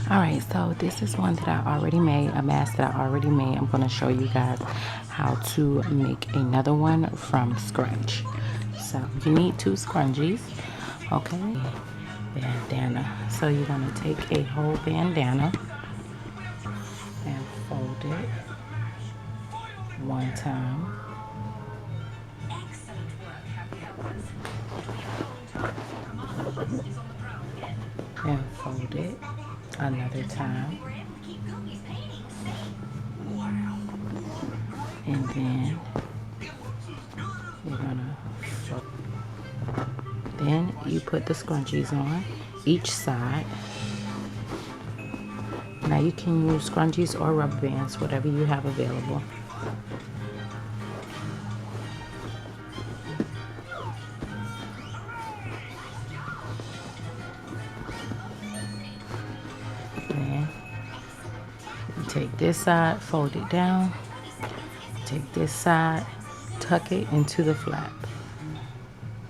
Alright, so this is one that I already made, a mask that I already made. I'm going to show you guys how to make another one from scratch. So you need 2 scrunchies, okay, bandana. So you're going to take a whole bandana and fold it one time. And fold it another time. And then you're gonna fold. Then you put the scrunchies on each side. Now you can use scrunchies or rubber bands, whatever you have available. Then you take this side, fold it down. Take this side, tuck it into the flap.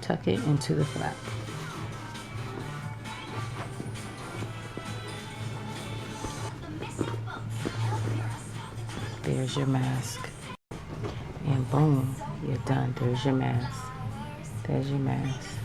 Tuck it into the flap. There's your mask. And boom, you're done. There's your mask. There's your mask.